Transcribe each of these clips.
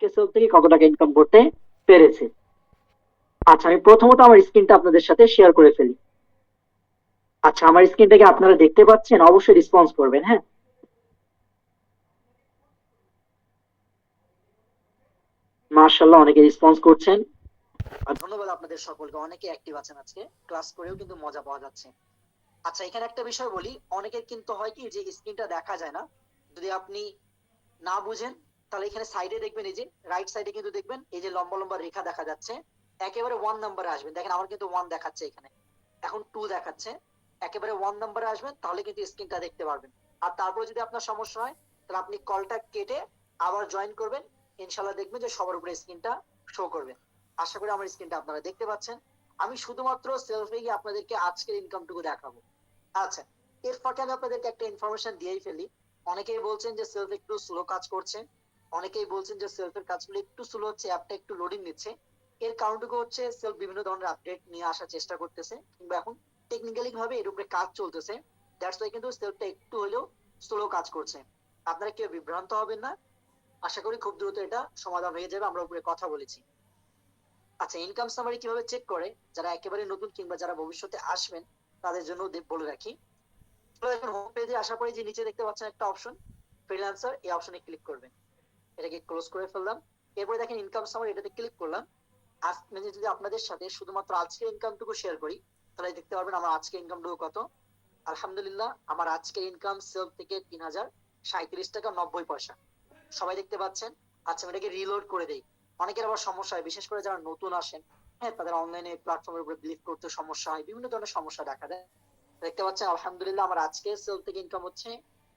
আজকে সেল থেকে কত টাকা ইনকাম করতে পেরেছে। আচ্ছা, আমি প্রথমত আমার স্ক্রিনটা আপনাদের সাথে শেয়ার করে ফেলি। আচ্ছা, আমার স্ক্রিনটাকে আপনারা দেখতে পাচ্ছেন? অবশ্যই রেসপন্স করবেন, হ্যাঁ। মাশাআল্লাহ, অনেকে রেসপন্স করছেন। আর ধন্যবাদ আপনাদের সকলকে, অনেকে অ্যাক্টিভ আছেন আজকে, ক্লাস করেও কিন্তু মজা পাওয়া যাচ্ছে। আচ্ছা, এখানে একটা বিষয় বলি, অনেকের কিন্তু হয় কি যে স্ক্রিনটা দেখা যায় না। যদি আপনি না বুঝেন তাহলে এখানে সাইডে দেখবেন, এই যে রাইট সাইডে কিন্তু দেখবেন এই যে লম্বা লম্বা রেখা দেখা যাচ্ছে। একেবারে ওয়ান নাম্বারে আসবেন, দেখেন আমার কিন্তু ওয়ান দেখাচ্ছে এখানে, এখন টু দেখাচ্ছে। একেবারে ওয়ান নাম্বারে আসবেন তাহলে কিন্তু স্ক্রিনটা দেখতে পারবেন। আর তারপরে যদি আপনার সমস্যা হয় তাহলে আপনি কলটা কেটে আবার জয়েন করবেন, ইনশাল্লাহ দেখবেন যে সবার উপরে স্ক্রিনটা শো করবে। আশা করি আমার স্ক্রিনটা আপনারা দেখতে পাচ্ছেন। আমি শুধুমাত্র সেলফে গিয়ে আপনাদেরকে আজকের ইনকামটুকু দেখাবো। আচ্ছা, এর ফাঁকে আমি আপনাদেরকে একটা ইনফরমেশন দিয়েই ফেলি। অনেকেই বলছেন যে সেলফ একটু স্লো কাজ করছে, অনেকেই বলছেন যে সেলফের কাজগুলো একটু স্লো হচ্ছে, অ্যাপটা একটু লোডিং নিচ্ছে। এর কারণটুকু হচ্ছে সেলফ বিভিন্ন ধরনের আপডেট নিয়ে আসার চেষ্টা করতেছে, কিংবা এখন টেকনিক্যালি ভাবে এর উপরে কাজ চলতেছে। দ্যাটস ওয়াই কিন্তু সেলফটা একটু হলেও স্লো কাজ করছে। আপনারা কেউ বিভ্রান্ত হবেন না, আশা করি খুব দ্রুত এটা সমাধান হয়ে যাবে, আমরা উপরে কথা বলেছি। আচ্ছা, ইনকাম সামারি কিভাবে চেক করে, যারা একেবারে নতুন কিংবা যারা ভবিষ্যতে আসবেন তাদের জন্য বলে রাখি। এখন হোম পেজে আসার পরে যে নিচে দেখতে পাচ্ছেন একটা অপশন ফ্রিল্যান্সার, এই অপশনে ক্লিক করবেন। এটাকে ক্লোজ করে ফেললাম। এরপরে দেখেন ইনকাম সামারি, এটাতে ক্লিক করলাম। আজ মানে যদি আপনাদের সাথে শুধুমাত্র আজকের ইনকামটুকু শেয়ার করি তাহলে দেখতে পারবেন আমার আজকের ইনকামটুকু কত। আলহামদুলিল্লাহ, আমার আজকের ইনকাম সেল থেকে ৩,০৩৭ টাকা ৯০ পয়সা। সবাই দেখতে পাচ্ছেন। আচ্ছা, আমি এটাকে রিলোড করে দেই। অনেকের আবার সমস্যা হয়, বিশেষ করে যারা নতুন আসেন, হ্যাঁ, তাদের অনলাইনে প্ল্যাটফর্মের উপরে বিলিভ করতে সমস্যা হয়, বিভিন্ন ধরনের সমস্যা দেখা দেয়। দেখতে পাচ্ছেন আলহামদুলিল্লাহ আমার আজকে সেল থেকে ইনকাম হচ্ছে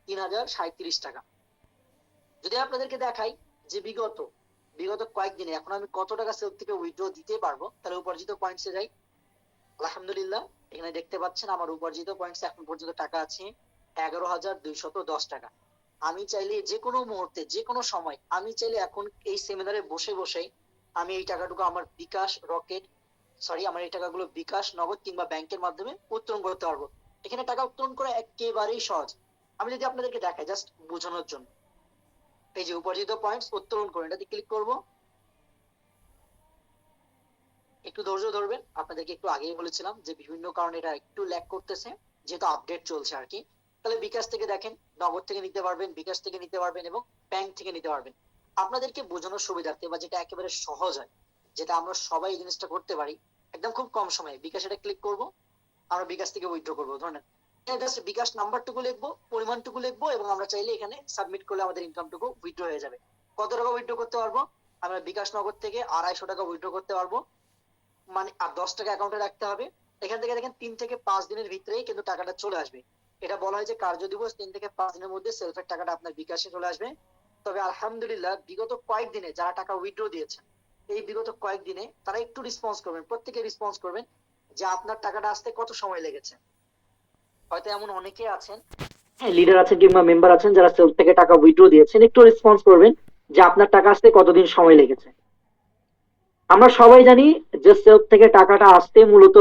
৩,০৩৭ টাকা। যদি আপনাদেরকে দেখাই যে বিগত বিগত কয়েকদিনে এখন আমি কত টাকা সেল থেকে উইথড্র দিতে পারবো, তাহলে উপার্জিত পয়েন্টসে যাই। আলহামদুলিল্লাহ, এখানে দেখতে পাচ্ছেন আমার উপার্জিত পয়েন্টস এখন পর্যন্ত টাকা আছে ১১,২১০ টাকা। আমি চাইলে যে কোনো মুহূর্তে যে কোনো সময় আমি চাইলে এখন এই সেমিনারে বসে বসে আমি এই টাকাটুকু আমার বিকাশ রকেট সরি আমার এই টাকাগুলো বিকাশ নগদ কিংবা ব্যাংকের মাধ্যমে উত্তোলন করতে পারবো। এখানে টাকা উত্তোলন করা একেবারেই সহজ। আমি যদি আপনাদেরকে দেখাই জাস্ট বোঝানোর জন্য, এই যে উপার্জিত পয়েন্টস উত্তোলন করে এটাতে ক্লিক করব। একটু ধৈর্য ধরবেন, আপনাদেরকে একটু আগেই বলেছিলাম যে বিভিন্ন কারণে এটা একটু ল্যাগ করতেছে, যেহেতু আপডেট চলছে আর কি। তাহলে বিকাশ থেকে দেখেন, নগদ থেকে নিতে পারবেন, বিকাশ থেকে নিতে পারবেন এবং ব্যাংক থেকে নিতে পারবেন। আপনাদেরকে বোঝানোর সুবিধার্থে বা যেটা একেবারে সহজ হয়, যেটা আমরা সবাই এই জিনিসটা করতে পারি একদম খুব কম সময়ে, বিকাশ এটা ক্লিক করব, আমরা বিকাশ থেকে উইথড্র করবো। ধরেন জাস্ট বিকাশ নাম্বারটুকু লিখবো, পরিমাণটুকু লিখবো এবং আমরা চাইলে এখানে সাবমিট করলে আমাদের ইনকামটুকু উইথড্র হয়ে যাবে। কত টাকা উইথড্র করতে পারবো? আমরা বিকাশ নগদ থেকে ২৫০ টাকা উইথড্র করতে পারবো, মানে আর ১০ টাকা অ্যাকাউন্টে রাখতে হবে। এখান থেকে দেখেন ৩ থেকে ৫ দিনের ভিতরেই কিন্তু টাকাটা চলে আসবে। এটা বলা হয় যে কার্য দিবস ৩ থেকে ৫ দিনের মধ্যে সেলফের টাকাটা আপনার বিকাশে চলে আসবে। তবে আলহামদুলিল্লাহ বিগত কয়েকদিনে যারা টাকা উইথড্র দিয়েছেন, এই বিগত কয়েকদিনে তারা একটু রেসপন্স করবেন, প্রত্যেকে রেসপন্স করবেন যে আপনার টাকাটা আসতে কত সময় লেগেছে। হয়তো এমন অনেকে আছেন, হ্যাঁ, লিডার আছেন কিংবা মেম্বার আছেন যারা সেলফ থেকে টাকা উইথড্র দিয়েছেন, একটু রেসপন্স করবেন যে আপনার টাকা আসতে কতদিন সময় লেগেছে। আমরা সবাই জানি যে সেলফ থেকে টাকাটা আসতে মূলত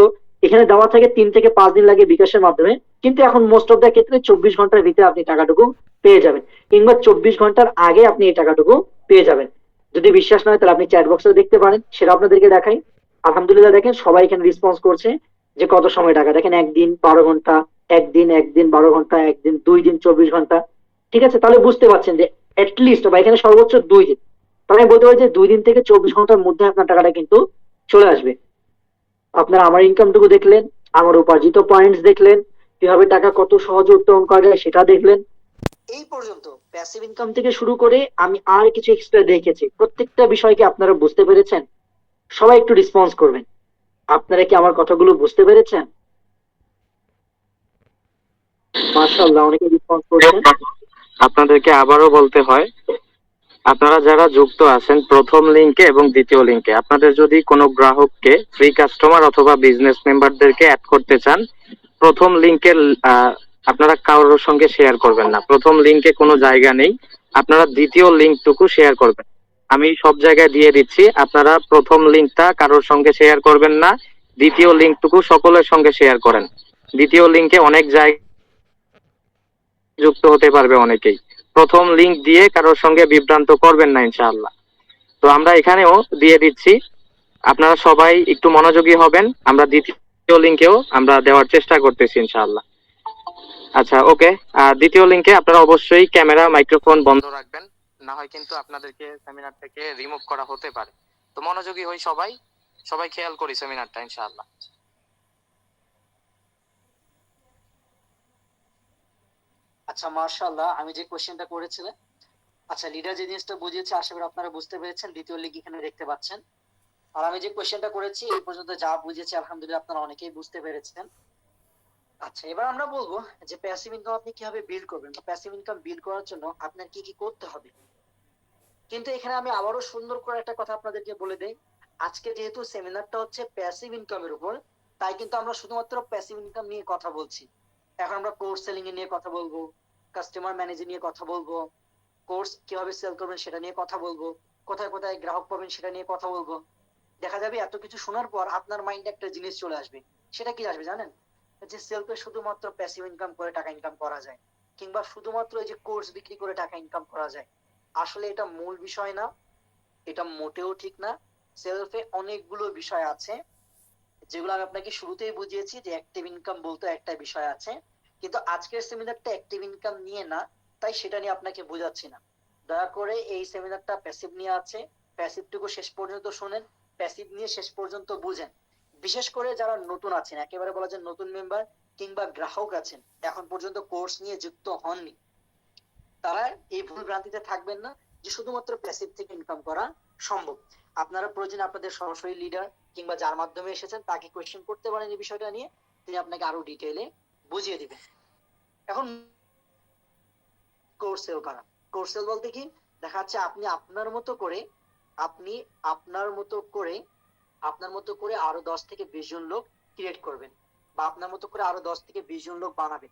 এখানে দেওয়া থাকে ৩ থেকে ৫ দিন লাগে বিকাশের মাধ্যমে, কিন্তু এখন মোস্ট অফ দ্য ক্ষেত্রে ২৪ ঘন্টার ভিতরে আপনি টাকাটুকু পেয়ে যাবেন, কিংবা ২৪ ঘন্টার আগে আপনি এই টাকাটুকু পেয়ে যাবেন। যদি বিশ্বাস নয় তাহলে আপনি চ্যাট বক্সে দেখতে পারেন, সেটা আপনাদেরকে দেখাই। আলহামদুলিল্লাহ, দেখেন সবাই এখানে রেসপন্স করছে যে কত সময় টাকা, দেখেন একদিন ১২ ঘন্টা, একদিন ১২ ঘন্টা, একদিন ২ দিন ২৪ ঘন্টা। ঠিক আছে, তাহলে বুঝতে পারছেন যে লিস্ট বা এখানে সর্বোচ্চ ২ দিন। তাহলে আমি বলতে পারি যে ২ দিন থেকে ২৪ ঘন্টার মধ্যে আপনার টাকাটা কিন্তু চলে আসবে। আপনারা আমার ইনকামটুকু দেখলেন, আমার উপার্জিত পয়েন্টস দেখলেন, কিভাবে টাকা কত সহজে উত্তোলন করা যায় সেটা দেখলেন। এই পর্যন্ত প্যাসিভ ইনকাম থেকে শুরু করে আমি আর কিছু এক্সট্রা দেখেছি, প্রত্যেকটা বিষয়কে আপনারা বুঝতে পেরেছেন? সবাই একটু রেসপন্স করবেন। আপনারা কি আমার কথাগুলো বুঝতে পেরেছেন? মাশাআল্লাহ, অনেকে রেসপন্স করছেন। আপনাদেরকে আবারও বলতে হয়, আপনারা যারা যুক্ত আছেন প্রথম লিংকে এবং দ্বিতীয় লিংকে, আপনাদের যদি কোনো গ্রাহককে ফ্রি কাস্টমার অথবা বিজনেস মেম্বারদেরকে অ্যাড করতে চান, প্রথম লিংকের আপনারা কারোর সঙ্গে শেয়ার করবেন না। প্রথম লিংকে কোনো জায়গা নেই, আপনারা দ্বিতীয় লিংকটুকু শেয়ার করবেন। আমি সব জায়গায় দিয়ে দিচ্ছি, আপনারা প্রথম লিংকটা কারোর সঙ্গে শেয়ার করবেন না, দ্বিতীয় লিংকটুকু সকলের সঙ্গে শেয়ার করেন। দ্বিতীয় লিংকে অনেক জায়গায় যুক্ত হতে পারবে অনেকেই। প্রথম লিংক দিয়ে কারোর সঙ্গে বিভ্রান্ত করবেন না ইনশাআল্লাহ। তো আমরা এখানেও দিয়ে দিচ্ছি, আপনারা সবাই একটু মনোযোগী হবেন, আমরা দ্বিতীয় লিঙ্কেও আমরা দেওয়ার চেষ্টা করতেছি ইনশাআল্লাহ। আচ্ছা, ওকে। দ্বিতীয় লিঙ্কে আপনারা অবশ্যই ক্যামেরা মাইক্রোফোন বন্ধ রাখবেন, না হয় কিন্তু আপনাদেরকে সেমিনার থেকে রিমুভ করা হতে পারে। তো মনোযোগী হই সবাই, সবাই খেয়াল করি সেমিনারটা ইনশাআল্লাহ। আচ্ছা, মার্শাল্লাহ, আমি যে কোশ্চেনটা করেছিলেন, আচ্ছা লিডার যে জিনিসটা বুঝিয়েছে আশা করি আপনারা বুঝতে পেরেছেন। দ্বিতীয় লিঙ্ক এখানে দেখতে পাচ্ছেন। আর আমি যে কোশ্চেনটা করেছি এই পর্যন্ত যা বুঝিয়েছি আলহামদুলিল্লাহ আপনারা অনেকেই বুঝতে পেরেছেন। আচ্ছা, এবার আমরা বলবো যে প্যাসিভ ইনকাম আপনি কিভাবে বিল্ড করবেন, বা প্যাসিভ ইনকাম বিল্ড করার জন্য আপনার কি কি করতে হবে। কিন্তু এখানে আমি আবারও সুন্দর করে একটা কথা আপনাদেরকে বলে দেই, আজকে যেহেতু সেমিনারটা হচ্ছে প্যাসিভ ইনকামের উপর, তাই কিন্তু আমরা শুধুমাত্র প্যাসিভ ইনকাম নিয়ে কথা বলছি। এখন আমরা কোর্স সেলিং এ নিয়ে কথা বলবো, কাস্টমার ম্যানেজিং নিয়ে কথা বলবো, কোর্স কিভাবে সেল করবেন সেটা নিয়ে কথা বলবো, কোথায় কোথায় গ্রাহক পাবেন সেটা নিয়ে কথা বলবো। দেখা যাবে এত কিছু শোনার পর আপনার মাইন্ডে একটা জিনিস চলে আসবে। সেটা কি আসবে জানেন? যে সেলফে শুধুমাত্র প্যাসিভ ইনকাম করে টাকা ইনকাম করা যায়, কিংবা শুধুমাত্র এই যে কোর্স বিক্রি করে টাকা ইনকাম করা যায়। আসলে এটা মূল বিষয় না, এটা মোটেও ঠিক না। সেলফে অনেকগুলো বিষয় আছে, যেগুলো আমি আপনাকে শুরুতেই বুঝিয়েছি যে অ্যাক্টিভ ইনকাম বলতে একটা বিষয় আছে। কিন্তু আজকের সেমিনারটা অ্যাক্টিভ ইনকাম নিয়ে না, তাই সেটা নিয়ে আপনাকে বোঝাচ্ছি না। দয়া করে এই সেমিনারটা প্যাসিভ নিয়ে আছে, প্যাসিভটুকু শেষ পর্যন্ত শোনেন, প্যাসিভ নিয়ে শেষ পর্যন্ত বুঝেন। বিশেষ করে যারা নতুন আছেন, একেবারে বলা যায় নতুন মেম্বার কিংবা গ্রাহক আছেন, এখন পর্যন্ত কোর্স নিয়ে যুক্ত হননি, তারা এই ভুল ভ্রান্তিতে থাকবেন না যে শুধুমাত্র প্যাসিভ থেকে ইনকাম করা সম্ভব। আপনারা প্রয়োজনে আপনাদের সরাসরি লিডার কিংবা যার মাধ্যমে এসেছেন তাকে কোয়েশ্চেন করতে পারেন এই বিষয়টা নিয়ে, তিনি আপনাকে আরো ডিটেইলে বুঝিয়ে দিবেন। এখন কোর্স সেল করা, কোর্স সেল বলতে কি, দেখা যাচ্ছে আপনি আপনার মতো করে, আপনি আপনার মতো করে আপনার মতো করে আরো 10 থেকে 20 জন লোক ক্রিয়েট করবেন, বা আপনার মতো করে আরো 10 থেকে 20 জন লোক বানাবেন।